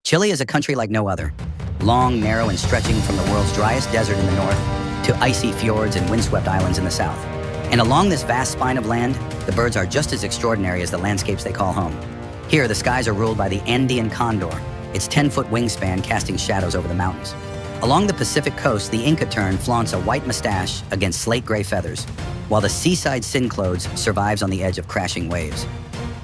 Chile is a country like no other. Long, narrow, and stretching from the world's driest desert in the north to icy fjords and windswept islands in the south. And along this vast spine of land, the birds are just as extraordinary as the landscapes they call home. Here, the skies are ruled by the Andean Condor, its 10-foot wingspan casting shadows over the mountains. Along the Pacific coast, the Inca Tern flaunts a white mustache against slate-gray feathers, while the seaside cinclodes survives on the edge of crashing waves.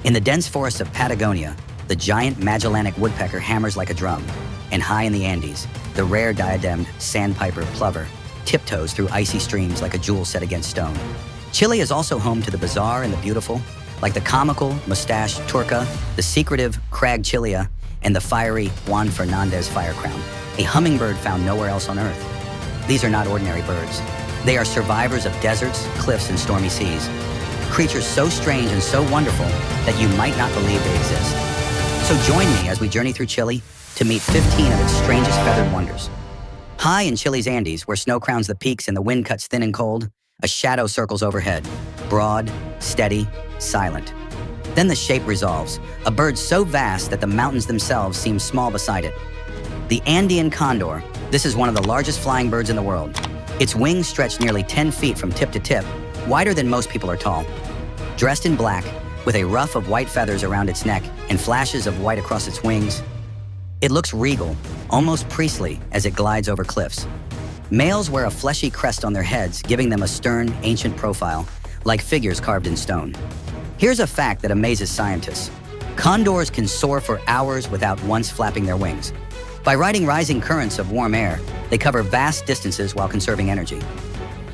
In the dense forests of Patagonia, the giant Magellanic woodpecker hammers like a drum, and high in the Andes, the rare Diademed Sandpiper-Plover tiptoes through icy streams like a jewel set against stone. Chile is also home to the bizarre and the beautiful, like the comical moustached turca, the secretive crag chilea, and the fiery Juan Fernández Firecrown, a hummingbird found nowhere else on Earth. These are not ordinary birds. They are survivors of deserts, cliffs, and stormy seas. Creatures so strange and so wonderful that you might not believe they exist. So join me as we journey through Chile to meet 15 of its strangest feathered wonders. High in Chile's Andes, where snow crowns the peaks and the wind cuts thin and cold, a shadow circles overhead, broad, steady, silent. Then the shape resolves, a bird so vast that the mountains themselves seem small beside it. The Andean Condor, this is one of the largest flying birds in the world. Its wings stretch nearly 10 feet from tip to tip, wider than most people are tall. Dressed in black, with a ruff of white feathers around its neck and flashes of white across its wings, it looks regal, almost priestly, as it glides over cliffs. Males wear a fleshy crest on their heads, giving them a stern, ancient profile, like figures carved in stone. Here's a fact that amazes scientists. Condors can soar for hours without once flapping their wings. By riding rising currents of warm air, they cover vast distances while conserving energy.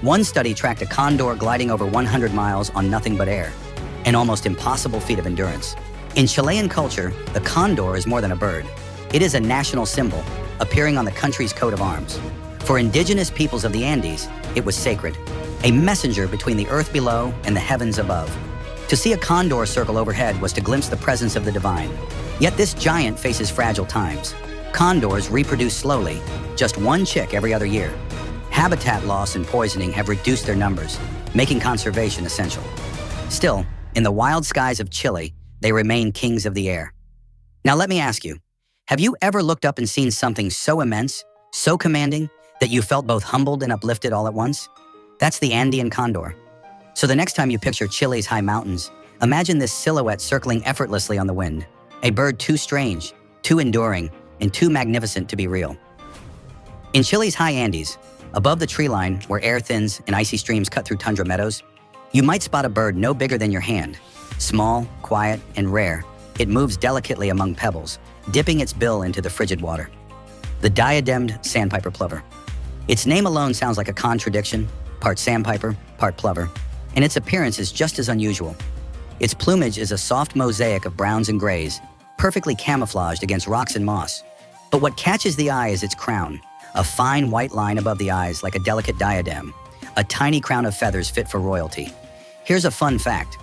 One study tracked a condor gliding over 100 miles on nothing but air, an almost impossible feat of endurance. In Chilean culture, the condor is more than a bird. It is a national symbol, appearing on the country's coat of arms. For indigenous peoples of the Andes, it was sacred, a messenger between the earth below and the heavens above. To see a condor circle overhead was to glimpse the presence of the divine. Yet this giant faces fragile times. Condors reproduce slowly, just one chick every other year. Habitat loss and poisoning have reduced their numbers, making conservation essential. Still, in the wild skies of Chile, they remain kings of the air. Now let me ask you, have you ever looked up and seen something so immense, so commanding, that you felt both humbled and uplifted all at once? That's the Andean Condor. So the next time you picture Chile's high mountains, imagine this silhouette circling effortlessly on the wind, a bird too strange, too enduring, and too magnificent to be real. In Chile's high Andes, above the tree line where air thins and icy streams cut through tundra meadows, you might spot a bird no bigger than your hand. Small, quiet, and rare, it moves delicately among pebbles, dipping its bill into the frigid water. The Diademed Sandpiper-Plover. Its name alone sounds like a contradiction, part sandpiper, part plover, and its appearance is just as unusual. Its plumage is a soft mosaic of browns and grays, perfectly camouflaged against rocks and moss. But what catches the eye is its crown, a fine white line above the eyes like a delicate diadem, a tiny crown of feathers fit for royalty. Here's a fun fact.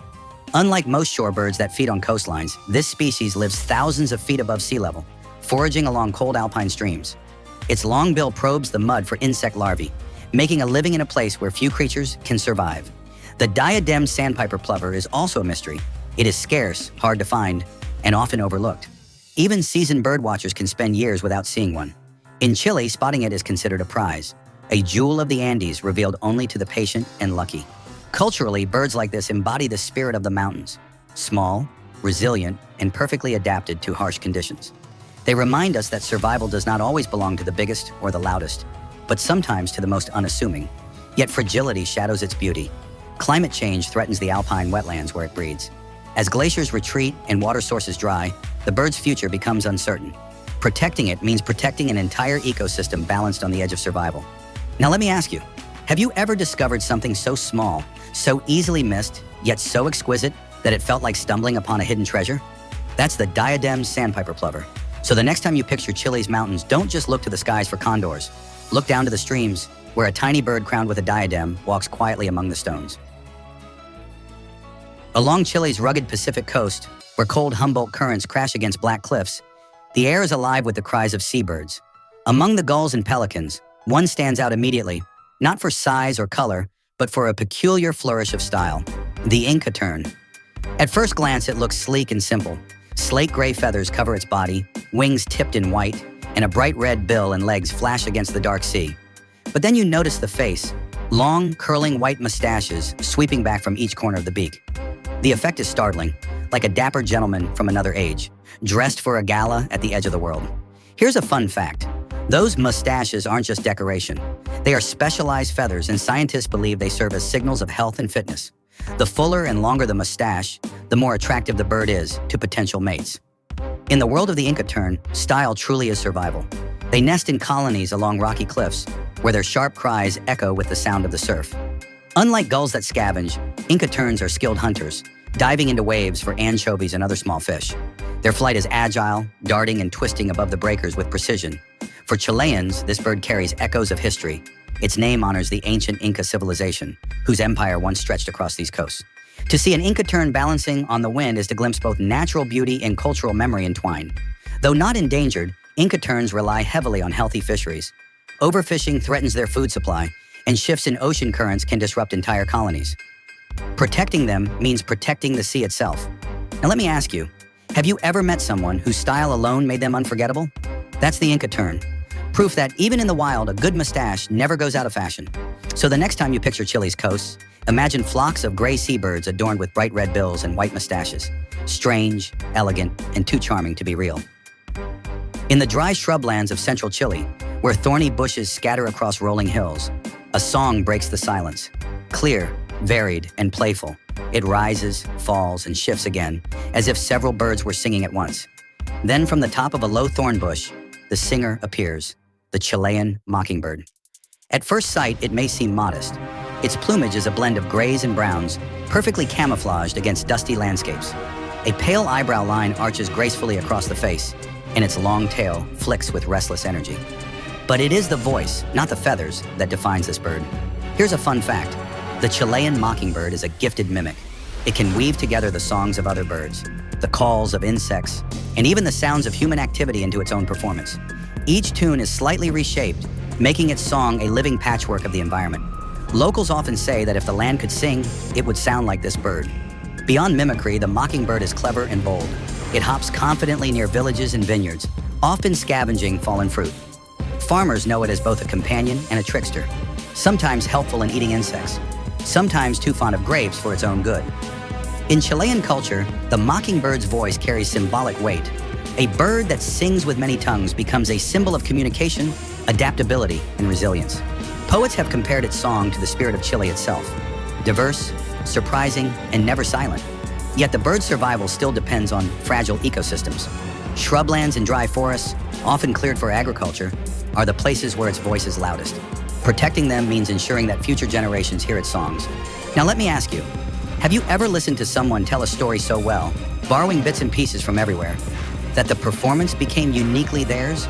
Unlike most shorebirds that feed on coastlines, this species lives thousands of feet above sea level, foraging along cold alpine streams. Its long bill probes the mud for insect larvae, making a living in a place where few creatures can survive. The Diademed Sandpiper-Plover is also a mystery. It is scarce, hard to find, and often overlooked. Even seasoned birdwatchers can spend years without seeing one. In Chile, spotting it is considered a prize, a jewel of the Andes revealed only to the patient and lucky. Culturally, birds like this embody the spirit of the mountains, small, resilient, and perfectly adapted to harsh conditions. They remind us that survival does not always belong to the biggest or the loudest, but sometimes to the most unassuming. Yet fragility shadows its beauty. Climate change threatens the alpine wetlands where it breeds. As glaciers retreat and water sources dry, the bird's future becomes uncertain. Protecting it means protecting an entire ecosystem balanced on the edge of survival. Now let me ask you, have you ever discovered something so small, so easily missed, yet so exquisite that it felt like stumbling upon a hidden treasure? That's the Diademed Sandpiper-Plover. So the next time you picture Chile's mountains, don't just look to the skies for condors. Look down to the streams, where a tiny bird crowned with a diadem walks quietly among the stones. Along Chile's rugged Pacific coast, where cold Humboldt currents crash against black cliffs, the air is alive with the cries of seabirds. Among the gulls and pelicans, one stands out immediately, not for size or color, but for a peculiar flourish of style, the Inca Tern. At first glance, it looks sleek and simple. Slate gray feathers cover its body, wings tipped in white, and a bright red bill and legs flash against the dark sea. But then you notice the face, long, curling white mustaches sweeping back from each corner of the beak. The effect is startling, like a dapper gentleman from another age, dressed for a gala at the edge of the world. Here's a fun fact. Those mustaches aren't just decoration. They are specialized feathers, and scientists believe they serve as signals of health and fitness. The fuller and longer the mustache, the more attractive the bird is to potential mates. In the world of the Inca Tern, style truly is survival. They nest in colonies along rocky cliffs, where their sharp cries echo with the sound of the surf. Unlike gulls that scavenge, Inca Terns are skilled hunters, diving into waves for anchovies and other small fish. Their flight is agile, darting and twisting above the breakers with precision. For Chileans, this bird carries echoes of history. Its name honors the ancient Inca civilization, whose empire once stretched across these coasts. To see an Inca Tern balancing on the wind is to glimpse both natural beauty and cultural memory entwined. Though not endangered, Inca Terns rely heavily on healthy fisheries. Overfishing threatens their food supply, and shifts in ocean currents can disrupt entire colonies. Protecting them means protecting the sea itself. Now let me ask you, have you ever met someone whose style alone made them unforgettable? That's the Inca Tern. Proof that even in the wild, a good mustache never goes out of fashion. So the next time you picture Chile's coasts, imagine flocks of gray seabirds adorned with bright red bills and white mustaches. Strange, elegant, and too charming to be real. In the dry shrublands of central Chile, where thorny bushes scatter across rolling hills, a song breaks the silence. Clear, varied, and playful, it rises, falls, and shifts again, as if several birds were singing at once. Then from the top of a low thorn bush, the singer appears, the Chilean mockingbird. At first sight, it may seem modest. Its plumage is a blend of grays and browns, perfectly camouflaged against dusty landscapes. A pale eyebrow line arches gracefully across the face, and its long tail flicks with restless energy. But it is the voice, not the feathers, that defines this bird. Here's a fun fact. The Chilean mockingbird is a gifted mimic. It can weave together the songs of other birds, the calls of insects, and even the sounds of human activity into its own performance. Each tune is slightly reshaped, making its song a living patchwork of the environment. Locals often say that if the land could sing, it would sound like this bird. Beyond mimicry, the mockingbird is clever and bold. It hops confidently near villages and vineyards, often scavenging fallen fruit. Farmers know it as both a companion and a trickster, sometimes helpful in eating insects, sometimes too fond of grapes for its own good. In Chilean culture, the mockingbird's voice carries symbolic weight. A bird that sings with many tongues becomes a symbol of communication, adaptability, and resilience. Poets have compared its song to the spirit of Chile itself, diverse, surprising, and never silent. Yet the bird's survival still depends on fragile ecosystems. Shrublands and dry forests, often cleared for agriculture, are the places where its voice is loudest. Protecting them means ensuring that future generations hear its songs. Now let me ask you, have you ever listened to someone tell a story so well, borrowing bits and pieces from everywhere, that the performance became uniquely theirs?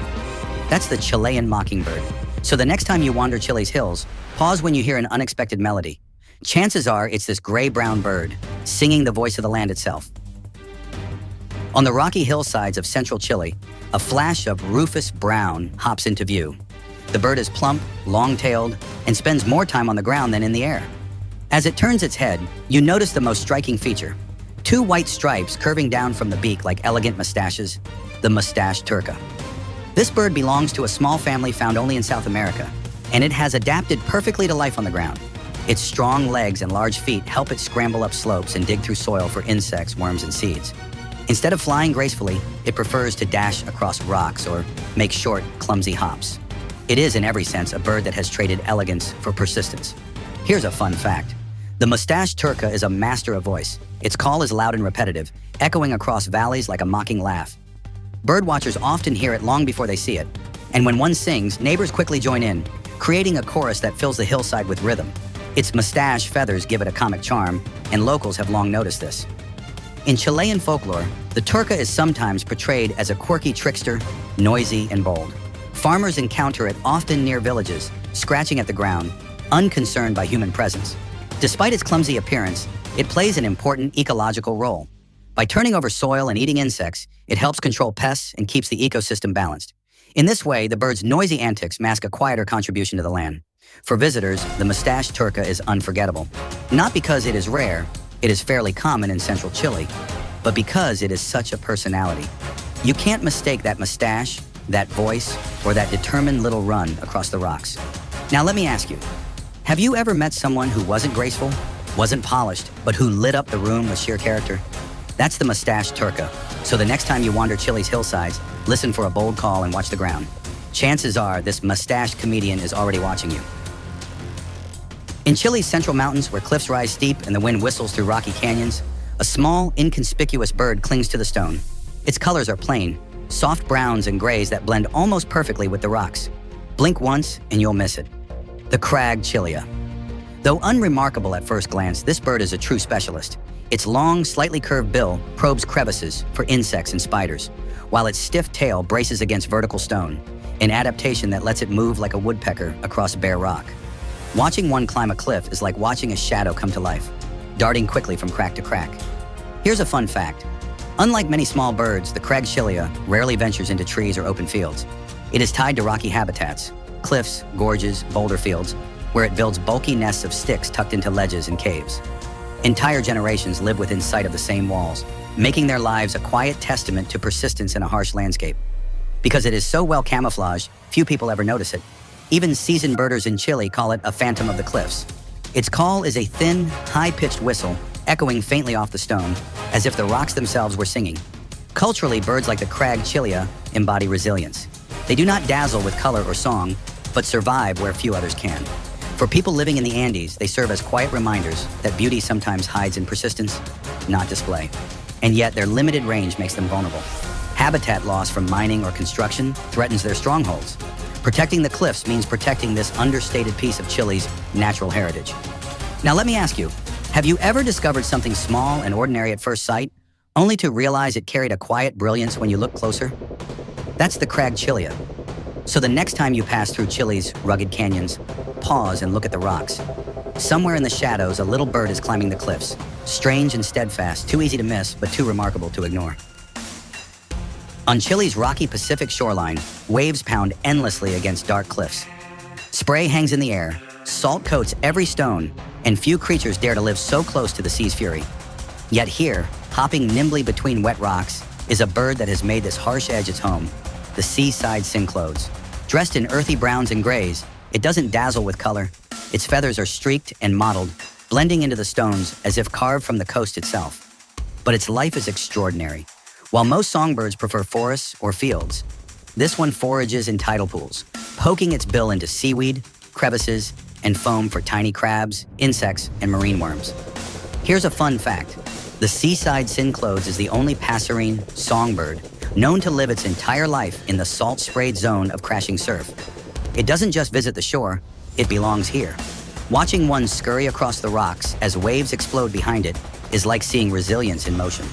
That's the Chilean mockingbird. So the next time you wander Chile's hills, pause when you hear an unexpected melody. Chances are it's this gray-brown bird, singing the voice of the land itself. On the rocky hillsides of central Chile, a flash of rufous brown hops into view. The bird is plump, long-tailed, and spends more time on the ground than in the air. As it turns its head, you notice the most striking feature. Two white stripes curving down from the beak like elegant mustaches, the moustached turca. This bird belongs to a small family found only in South America, and it has adapted perfectly to life on the ground. Its strong legs and large feet help it scramble up slopes and dig through soil for insects, worms, and seeds. Instead of flying gracefully, it prefers to dash across rocks or make short, clumsy hops. It is, in every sense, a bird that has traded elegance for persistence. Here's a fun fact. The moustached turca is a master of voice. Its call is loud and repetitive, echoing across valleys like a mocking laugh. Birdwatchers often hear it long before they see it, and when one sings, neighbors quickly join in, creating a chorus that fills the hillside with rhythm. Its mustache feathers give it a comic charm, and locals have long noticed this. In Chilean folklore, the turca is sometimes portrayed as a quirky trickster, noisy and bold. Farmers encounter it often near villages, scratching at the ground, unconcerned by human presence. Despite its clumsy appearance, it plays an important ecological role. By turning over soil and eating insects, it helps control pests and keeps the ecosystem balanced. In this way, the bird's noisy antics mask a quieter contribution to the land. For visitors, the moustached turca is unforgettable. Not because it is rare, it is fairly common in central Chile, but because it is such a personality. You can't mistake that mustache, that voice, or that determined little run across the rocks. Now let me ask you, have you ever met someone who wasn't graceful, wasn't polished, but who lit up the room with sheer character? That's the mustached turca. So the next time you wander Chile's hillsides, listen for a bold call and watch the ground. Chances are this mustached comedian is already watching you. In Chile's central mountains, where cliffs rise steep and the wind whistles through rocky canyons, a small, inconspicuous bird clings to the stone. Its colors are plain, soft browns and grays that blend almost perfectly with the rocks. Blink once and you'll miss it. The crag chilea. Though unremarkable at first glance, this bird is a true specialist. Its long, slightly curved bill probes crevices for insects and spiders, while its stiff tail braces against vertical stone, an adaptation that lets it move like a woodpecker across bare rock. Watching one climb a cliff is like watching a shadow come to life, darting quickly from crack to crack. Here's a fun fact. Unlike many small birds, the crag chilea rarely ventures into trees or open fields. It is tied to rocky habitats, cliffs, gorges, boulder fields, where it builds bulky nests of sticks tucked into ledges and caves. Entire generations live within sight of the same walls, making their lives a quiet testament to persistence in a harsh landscape. Because it is so well camouflaged, few people ever notice it. Even seasoned birders in Chile call it a phantom of the cliffs. Its call is a thin, high-pitched whistle, echoing faintly off the stone, as if the rocks themselves were singing. Culturally, birds like the crag chilea embody resilience. They do not dazzle with color or song, but survive where few others can. For people living in the Andes, they serve as quiet reminders that beauty sometimes hides in persistence, not display. And yet their limited range makes them vulnerable. Habitat loss from mining or construction threatens their strongholds. Protecting the cliffs means protecting this understated piece of Chile's natural heritage. Now let me ask you, have you ever discovered something small and ordinary at first sight, only to realize it carried a quiet brilliance when you look closer? That's the crag chilea. So the next time you pass through Chile's rugged canyons, pause and look at the rocks. Somewhere in the shadows, a little bird is climbing the cliffs, strange and steadfast, too easy to miss, but too remarkable to ignore. On Chile's rocky Pacific shoreline, waves pound endlessly against dark cliffs. Spray hangs in the air, salt coats every stone, and few creatures dare to live so close to the sea's fury. Yet here, hopping nimbly between wet rocks, is a bird that has made this harsh edge its home, the seaside cinclodes. Dressed in earthy browns and grays, it doesn't dazzle with color. Its feathers are streaked and mottled, blending into the stones as if carved from the coast itself. But its life is extraordinary. While most songbirds prefer forests or fields, this one forages in tidal pools, poking its bill into seaweed, crevices, and foam for tiny crabs, insects, and marine worms. Here's a fun fact. The seaside cinclodes is the only passerine songbird known to live its entire life in the salt-sprayed zone of crashing surf. It doesn't just visit the shore, it belongs here. Watching one scurry across the rocks as waves explode behind it is like seeing resilience in motion.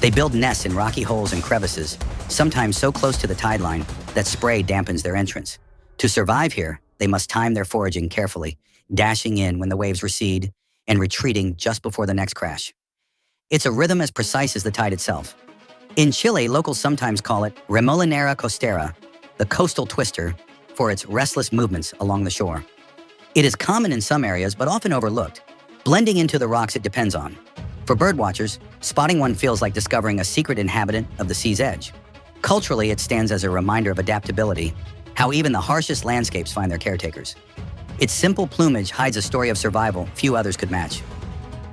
They build nests in rocky holes and crevices, sometimes so close to the tide line that spray dampens their entrance. To survive here, they must time their foraging carefully, dashing in when the waves recede and retreating just before the next crash. It's a rhythm as precise as the tide itself. In Chile, locals sometimes call it remolinera costera, the coastal twister, for its restless movements along the shore. It is common in some areas, but often overlooked, blending into the rocks it depends on. For birdwatchers, spotting one feels like discovering a secret inhabitant of the sea's edge. Culturally, it stands as a reminder of adaptability, how even the harshest landscapes find their caretakers. Its simple plumage hides a story of survival few others could match.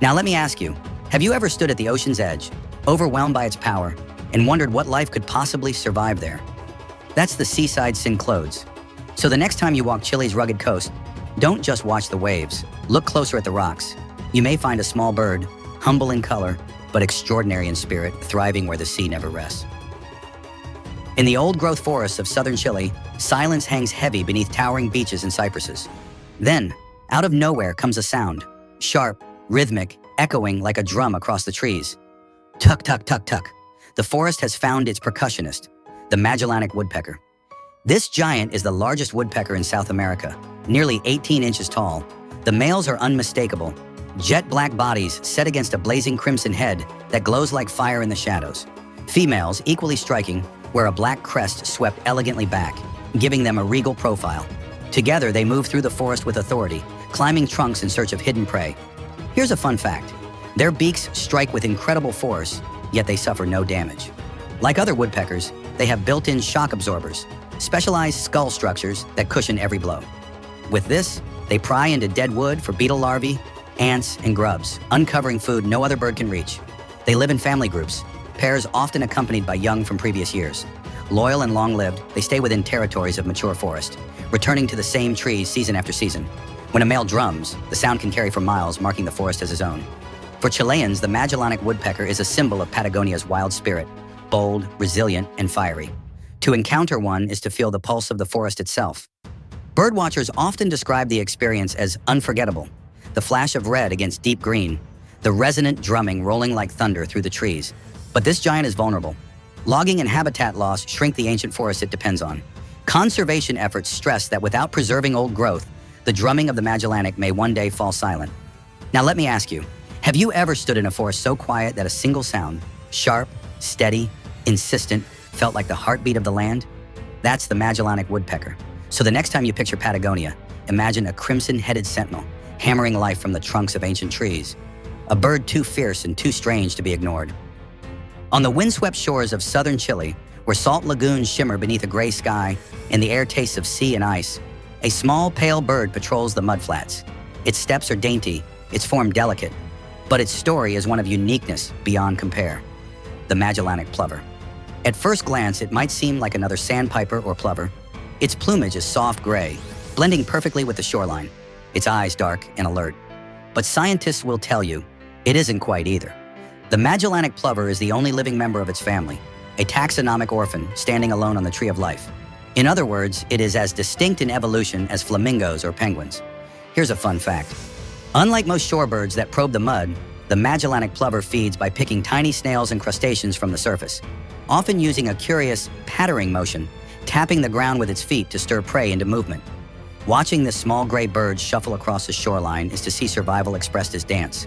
Now let me ask you, have you ever stood at the ocean's edge, overwhelmed by its power, and wondered what life could possibly survive there? That's the seaside cinclodes. So the next time you walk Chile's rugged coast, don't just watch the waves. Look closer at the rocks. You may find a small bird, humble in color, but extraordinary in spirit, thriving where the sea never rests. In the old-growth forests of southern Chile, silence hangs heavy beneath towering beeches and cypresses. Then, out of nowhere comes a sound, sharp, rhythmic, echoing like a drum across the trees. Tuck, tuck, tuck, tuck. The forest has found its percussionist, the Magellanic woodpecker. This giant is the largest woodpecker in South America, nearly 18 inches tall. The males are unmistakable, jet black bodies set against a blazing crimson head that glows like fire in the shadows. Females, equally striking, wear a black crest swept elegantly back, giving them a regal profile. Together, they move through the forest with authority, climbing trunks in search of hidden prey. Here's a fun fact. Their beaks strike with incredible force, yet they suffer no damage. Like other woodpeckers, they have built-in shock absorbers, specialized skull structures that cushion every blow. With this, they pry into dead wood for beetle larvae, ants, and grubs, uncovering food no other bird can reach. They live in family groups, pairs often accompanied by young from previous years. Loyal and long-lived, they stay within territories of mature forest, returning to the same trees season after season. When a male drums, the sound can carry for miles, marking the forest as his own. For Chileans, the Magellanic woodpecker is a symbol of Patagonia's wild spirit, bold, resilient, and fiery. To encounter one is to feel the pulse of the forest itself. Birdwatchers often describe the experience as unforgettable. The flash of red against deep green, the resonant drumming rolling like thunder through the trees. But this giant is vulnerable. Logging and habitat loss shrink the ancient forest it depends on. Conservation efforts stress that without preserving old growth, the drumming of the Magellanic may one day fall silent. Now let me ask you, have you ever stood in a forest so quiet that a single sound, sharp, steady, insistent, felt like the heartbeat of the land? That's the Magellanic woodpecker. So the next time you picture Patagonia, imagine a crimson-headed sentinel, hammering life from the trunks of ancient trees. A bird too fierce and too strange to be ignored. On the windswept shores of southern Chile, where salt lagoons shimmer beneath a gray sky and the air tastes of sea and ice, a small, pale bird patrols the mudflats. Its steps are dainty, its form delicate, but its story is one of uniqueness beyond compare. The Magellanic plover. At first glance, it might seem like another sandpiper or plover. Its plumage is soft gray, blending perfectly with the shoreline, its eyes dark and alert. But scientists will tell you, it isn't quite either. The Magellanic plover is the only living member of its family, a taxonomic orphan standing alone on the tree of life. In other words, it is as distinct in evolution as flamingos or penguins. Here's a fun fact. Unlike most shorebirds that probe the mud, the Magellanic plover feeds by picking tiny snails and crustaceans from the surface, often using a curious pattering motion, tapping the ground with its feet to stir prey into movement. Watching this small gray bird shuffle across the shoreline is to see survival expressed as dance.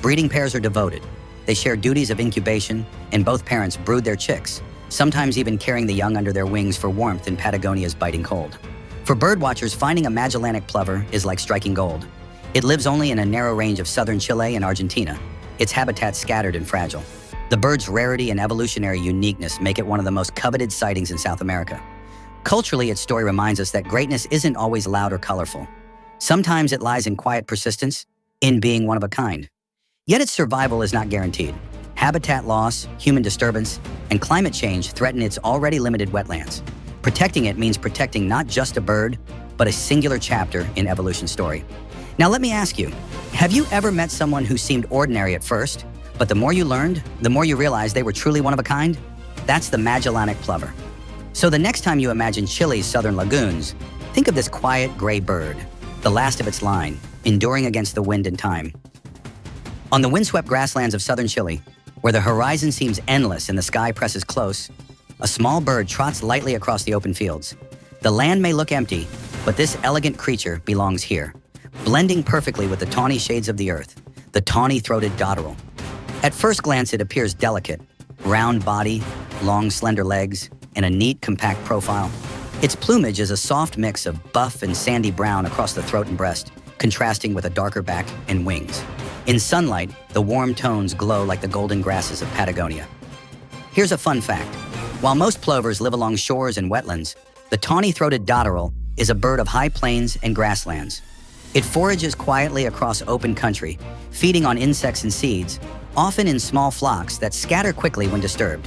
Breeding pairs are devoted. They share duties of incubation, and both parents brood their chicks, sometimes even carrying the young under their wings for warmth in Patagonia's biting cold. For birdwatchers, finding a Magellanic plover is like striking gold. It lives only in a narrow range of southern Chile and Argentina, its habitat scattered and fragile. The bird's rarity and evolutionary uniqueness make it one of the most coveted sightings in South America. Culturally, its story reminds us that greatness isn't always loud or colorful. Sometimes it lies in quiet persistence, in being one of a kind. Yet its survival is not guaranteed. Habitat loss, human disturbance, and climate change threaten its already limited wetlands. Protecting it means protecting not just a bird, but a singular chapter in evolution's story. Now let me ask you, have you ever met someone who seemed ordinary at first, but the more you learned, the more you realized they were truly one of a kind? That's the Magellanic plover. So the next time you imagine Chile's southern lagoons, think of this quiet gray bird, the last of its line, enduring against the wind and time. On the windswept grasslands of southern Chile, where the horizon seems endless and the sky presses close, a small bird trots lightly across the open fields. The land may look empty, but this elegant creature belongs here, blending perfectly with the tawny shades of the earth, the tawny-throated dotterel. At first glance, it appears delicate, round body, long, slender legs, and a neat, compact profile. Its plumage is a soft mix of buff and sandy brown across the throat and breast, contrasting with a darker back and wings. In sunlight, the warm tones glow like the golden grasses of Patagonia. Here's a fun fact. While most plovers live along shores and wetlands, the tawny-throated dotterel is a bird of high plains and grasslands. It forages quietly across open country, feeding on insects and seeds, often in small flocks that scatter quickly when disturbed.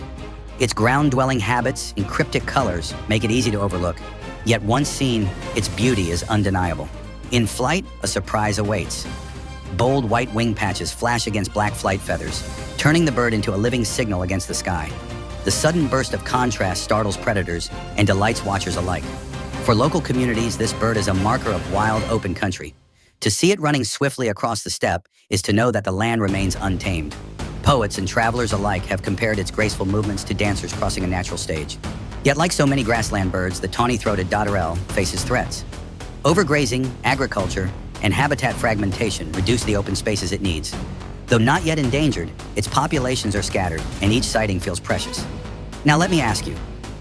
Its ground-dwelling habits and cryptic colors make it easy to overlook, yet once seen, its beauty is undeniable. In flight, a surprise awaits. Bold white wing patches flash against black flight feathers, turning the bird into a living signal against the sky. The sudden burst of contrast startles predators and delights watchers alike. For local communities, this bird is a marker of wild, open country. To see it running swiftly across the steppe is to know that the land remains untamed. Poets and travelers alike have compared its graceful movements to dancers crossing a natural stage. Yet like so many grassland birds, the tawny-throated dotterel faces threats. Overgrazing, agriculture, and habitat fragmentation reduce the open spaces it needs. Though not yet endangered, its populations are scattered, and each sighting feels precious. Now let me ask you,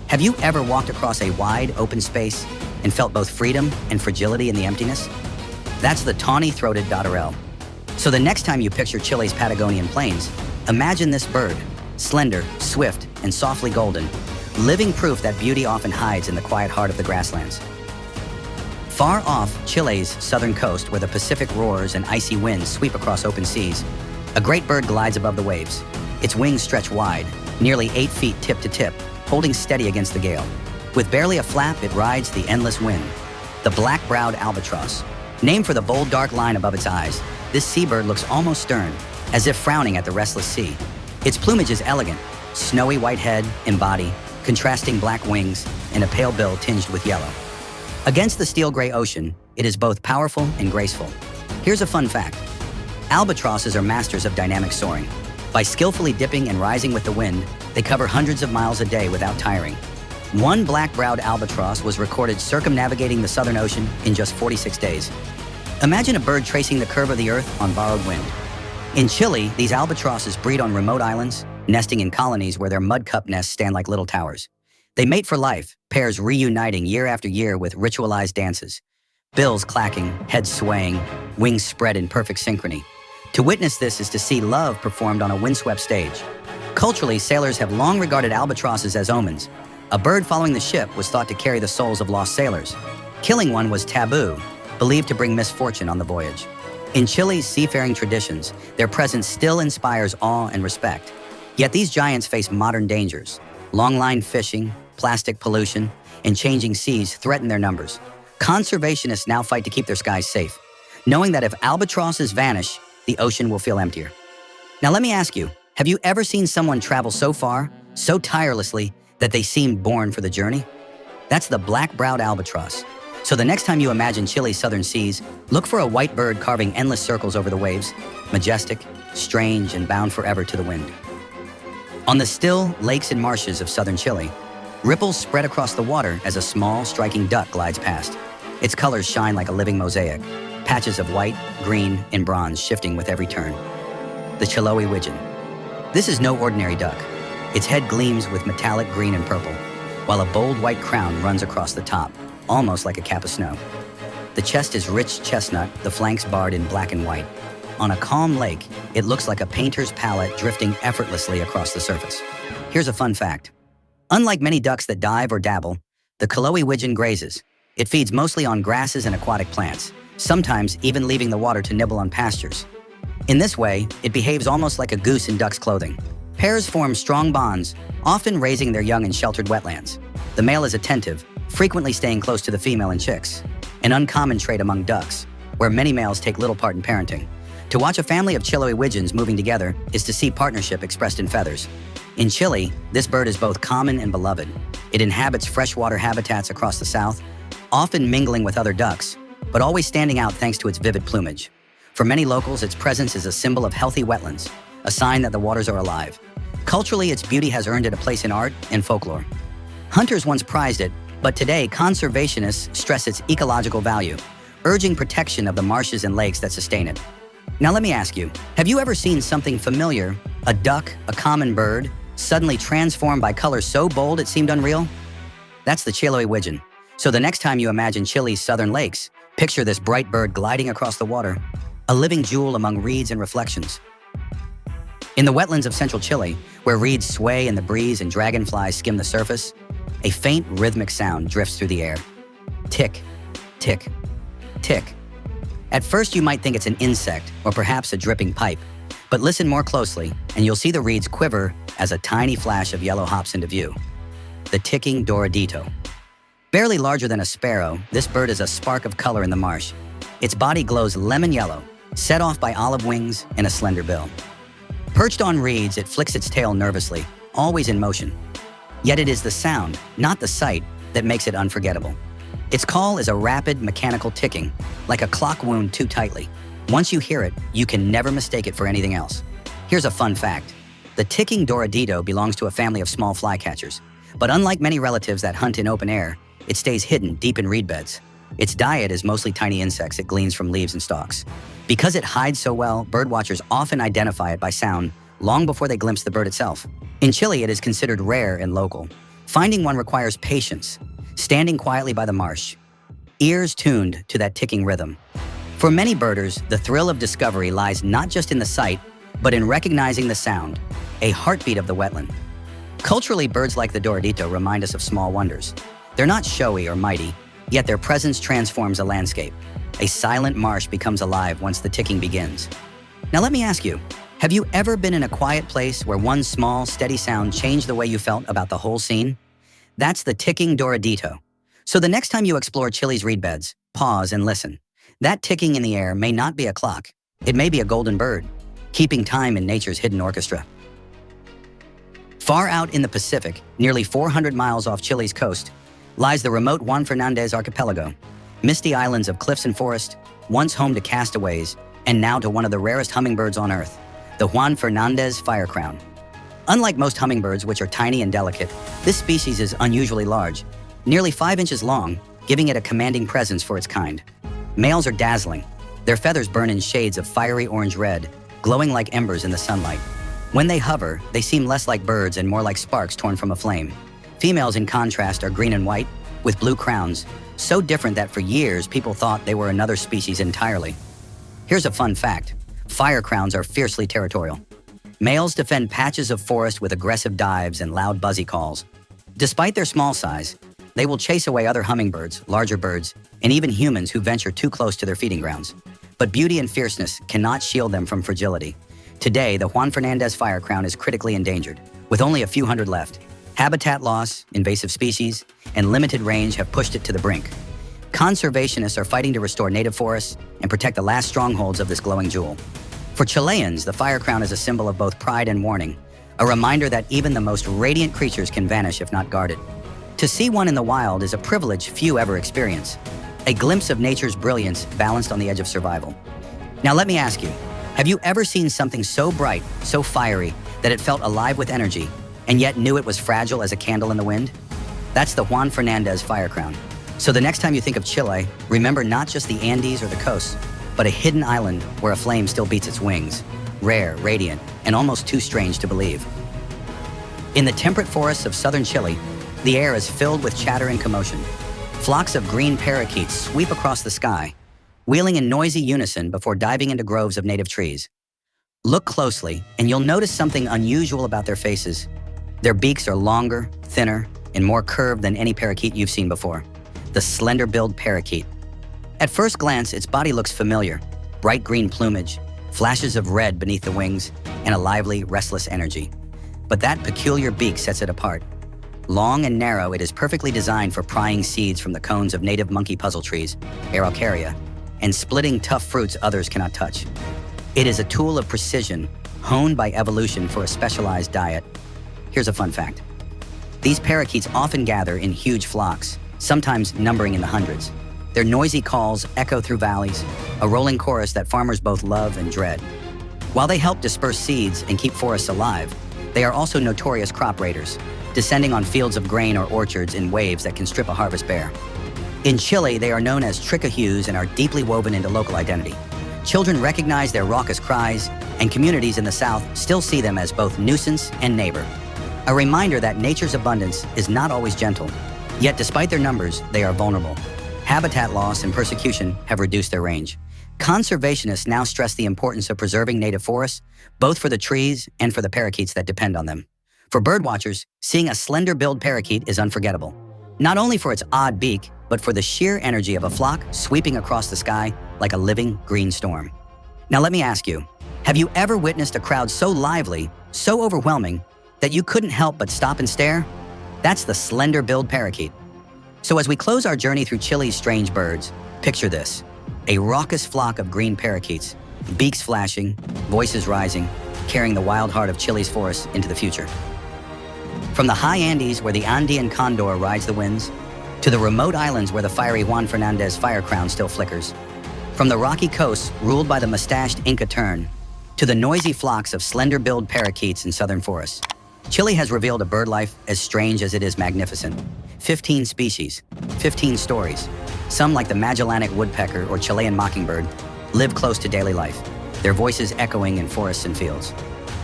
have you ever walked across a wide, open space and felt both freedom and fragility in the emptiness? That's the tawny-throated dotterel. So the next time you picture Chile's Patagonian plains, imagine this bird, slender, swift, and softly golden, living proof that beauty often hides in the quiet heart of the grasslands. Far off Chile's southern coast, where the Pacific roars and icy winds sweep across open seas, a great bird glides above the waves. Its wings stretch wide, nearly 8 feet tip to tip, holding steady against the gale. With barely a flap, it rides the endless wind. The black-browed albatross. Named for the bold dark line above its eyes, this seabird looks almost stern, as if frowning at the restless sea. Its plumage is elegant, snowy white head and body, contrasting black wings, and a pale bill tinged with yellow. Against the steel-gray ocean, it is both powerful and graceful. Here's a fun fact. Albatrosses are masters of dynamic soaring. By skillfully dipping and rising with the wind, they cover hundreds of miles a day without tiring. One black-browed albatross was recorded circumnavigating the Southern Ocean in just 46 days. Imagine a bird tracing the curve of the Earth on borrowed wind. In Chile, these albatrosses breed on remote islands, nesting in colonies where their mud-cup nests stand like little towers. They mate for life, pairs reuniting year after year with ritualized dances. Bills clacking, heads swaying, wings spread in perfect synchrony. To witness this is to see love performed on a windswept stage. Culturally, sailors have long regarded albatrosses as omens. A bird following the ship was thought to carry the souls of lost sailors. Killing one was taboo, believed to bring misfortune on the voyage. In Chile's seafaring traditions, their presence still inspires awe and respect. Yet these giants face modern dangers. Long-line fishing, plastic pollution, and changing seas threaten their numbers. Conservationists now fight to keep their skies safe, knowing that if albatrosses vanish, the ocean will feel emptier. Now let me ask you, have you ever seen someone travel so far, so tirelessly, that they seem born for the journey? That's the black-browed albatross. So the next time you imagine Chile's southern seas, look for a white bird carving endless circles over the waves, majestic, strange, and bound forever to the wind. On the still lakes and marshes of southern Chile, ripples spread across the water as a small, striking duck glides past. Its colors shine like a living mosaic, patches of white, green, and bronze shifting with every turn. The Chiloe widgeon. This is no ordinary duck. Its head gleams with metallic green and purple, while a bold white crown runs across the top, almost like a cap of snow. The chest is rich chestnut, the flanks barred in black and white. On a calm lake, it looks like a painter's palette drifting effortlessly across the surface. Here's a fun fact. Unlike many ducks that dive or dabble, the Chiloe widgeon grazes. It feeds mostly on grasses and aquatic plants, sometimes even leaving the water to nibble on pastures. In this way, it behaves almost like a goose in duck's clothing. Pairs form strong bonds, often raising their young in sheltered wetlands. The male is attentive, frequently staying close to the female and chicks, an uncommon trait among ducks, where many males take little part in parenting. To watch a family of Chiloe widgeons moving together is to see partnership expressed in feathers. In Chile, this bird is both common and beloved. It inhabits freshwater habitats across the south, often mingling with other ducks, but always standing out thanks to its vivid plumage. For many locals, its presence is a symbol of healthy wetlands, a sign that the waters are alive. Culturally, its beauty has earned it a place in art and folklore. Hunters once prized it, but today conservationists stress its ecological value, urging protection of the marshes and lakes that sustain it. Now let me ask you, have you ever seen something familiar, a duck, a common bird, suddenly transformed by colors so bold it seemed unreal? That's the Chiloe widgeon. So the next time you imagine Chile's southern lakes, picture this bright bird gliding across the water, a living jewel among reeds and reflections. In the wetlands of central Chile, where reeds sway in the breeze and dragonflies skim the surface, a faint rhythmic sound drifts through the air. Tick, tick, tick. At first you might think it's an insect or perhaps a dripping pipe, but listen more closely and you'll see the reeds quiver as a tiny flash of yellow hops into view. The ticking doradito. Barely larger than a sparrow, this bird is a spark of color in the marsh. Its body glows lemon yellow, set off by olive wings and a slender bill. Perched on reeds, it flicks its tail nervously, always in motion. Yet it is the sound, not the sight, that makes it unforgettable. Its call is a rapid, mechanical ticking, like a clock wound too tightly. Once you hear it, you can never mistake it for anything else. Here's a fun fact. The ticking doradito belongs to a family of small flycatchers, but unlike many relatives that hunt in open air, it stays hidden deep in reed beds. Its diet is mostly tiny insects it gleans from leaves and stalks. Because it hides so well, birdwatchers often identify it by sound long before they glimpse the bird itself. In Chile, it is considered rare and local. Finding one requires patience, standing quietly by the marsh, ears tuned to that ticking rhythm. For many birders, the thrill of discovery lies not just in the sight, but in recognizing the sound, a heartbeat of the wetland. Culturally, birds like the doradito remind us of small wonders. They're not showy or mighty, yet their presence transforms a landscape. A silent marsh becomes alive once the ticking begins. Now let me ask you, have you ever been in a quiet place where one small, steady sound changed the way you felt about the whole scene? That's the ticking doradito. So the next time you explore Chile's reed beds, pause and listen. That ticking in the air may not be a clock. It may be a golden bird, keeping time in nature's hidden orchestra. Far out in the Pacific, nearly 400 miles off Chile's coast, lies the remote Juan Fernández archipelago. Misty islands of cliffs and forest, once home to castaways, and now to one of the rarest hummingbirds on Earth, the Juan Fernández Firecrown. Unlike most hummingbirds, which are tiny and delicate, this species is unusually large, nearly 5 inches long, giving it a commanding presence for its kind. Males are dazzling. Their feathers burn in shades of fiery orange-red, glowing like embers in the sunlight. When they hover, they seem less like birds and more like sparks torn from a flame. Females, in contrast, are green and white, with blue crowns, so different that for years people thought they were another species entirely. Here's a fun fact. Firecrowns are fiercely territorial. Males defend patches of forest with aggressive dives and loud buzzy calls. Despite their small size, they will chase away other hummingbirds, larger birds, and even humans who venture too close to their feeding grounds. But beauty and fierceness cannot shield them from fragility. Today, the Juan Fernández Firecrown is critically endangered, with only a few hundred left. Habitat loss, invasive species, and limited range have pushed it to the brink. Conservationists are fighting to restore native forests and protect the last strongholds of this glowing jewel. For Chileans, the firecrown is a symbol of both pride and warning, a reminder that even the most radiant creatures can vanish if not guarded. To see one in the wild is a privilege few ever experience, a glimpse of nature's brilliance balanced on the edge of survival. Now let me ask you, have you ever seen something so bright, so fiery, that it felt alive with energy, and yet knew it was fragile as a candle in the wind? That's the Juan Fernández Firecrown. So the next time you think of Chile, remember not just the Andes or the coasts, but a hidden island where a flame still beats its wings, rare, radiant, and almost too strange to believe. In the temperate forests of southern Chile, the air is filled with chatter and commotion. Flocks of green parakeets sweep across the sky, wheeling in noisy unison before diving into groves of native trees. Look closely, and you'll notice something unusual about their faces. Their beaks are longer, thinner, and more curved than any parakeet you've seen before. The Slender-billed Parakeet. At first glance, its body looks familiar. Bright green plumage, flashes of red beneath the wings, and a lively, restless energy. But that peculiar beak sets it apart. Long and narrow, it is perfectly designed for prying seeds from the cones of native monkey puzzle trees, Araucaria, and splitting tough fruits others cannot touch. It is a tool of precision, honed by evolution for a specialized diet. Here's a fun fact. These parakeets often gather in huge flocks, sometimes numbering in the hundreds. Their noisy calls echo through valleys, a rolling chorus that farmers both love and dread. While they help disperse seeds and keep forests alive, they are also notorious crop raiders, descending on fields of grain or orchards in waves that can strip a harvest bare. In Chile, they are known as tricahues and are deeply woven into local identity. Children recognize their raucous cries, and communities in the South still see them as both nuisance and neighbor. A reminder that nature's abundance is not always gentle, yet despite their numbers, they are vulnerable. Habitat loss and persecution have reduced their range. Conservationists now stress the importance of preserving native forests, both for the trees and for the parakeets that depend on them. For birdwatchers, seeing a slender-billed parakeet is unforgettable, not only for its odd beak, but for the sheer energy of a flock sweeping across the sky like a living green storm. Now let me ask you, have you ever witnessed a crowd so lively, so overwhelming, that you couldn't help but stop and stare? That's the slender-billed parakeet. So as we close our journey through Chile's strange birds, picture this: a raucous flock of green parakeets, beaks flashing, voices rising, carrying the wild heart of Chile's forests into the future. From the high Andes where the Andean Condor rides the winds, to the remote islands where the fiery Juan Fernández Firecrown still flickers, from the rocky coasts ruled by the moustached Inca Tern, to the noisy flocks of slender-billed parakeets in southern forests, Chile has revealed a bird life as strange as it is magnificent. 15 species, 15 stories. Some, like the Magellanic woodpecker or Chilean mockingbird, live close to daily life, their voices echoing in forests and fields.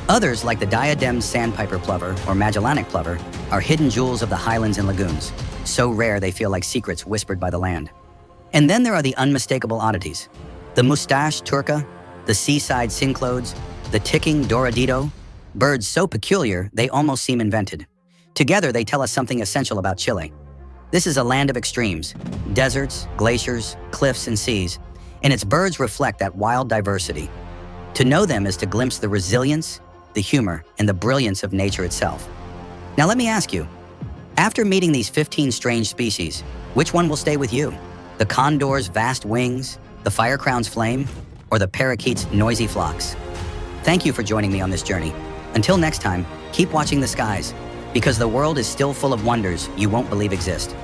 Others, like the Diademed Sandpiper-Plover or Magellanic plover, are hidden jewels of the highlands and lagoons, so rare they feel like secrets whispered by the land. And then there are the unmistakable oddities: the moustached turca, the seaside cinclodes, the ticking doradito, birds so peculiar they almost seem invented. Together, they tell us something essential about Chile. This is a land of extremes, deserts, glaciers, cliffs, and seas, and its birds reflect that wild diversity. To know them is to glimpse the resilience, the humor, and the brilliance of nature itself. Now let me ask you, after meeting these 15 strange species, which one will stay with you? The condor's vast wings, the firecrown's flame, or the parakeet's noisy flocks? Thank you for joining me on this journey. Until next time, keep watching the skies, because the world is still full of wonders you won't believe exist.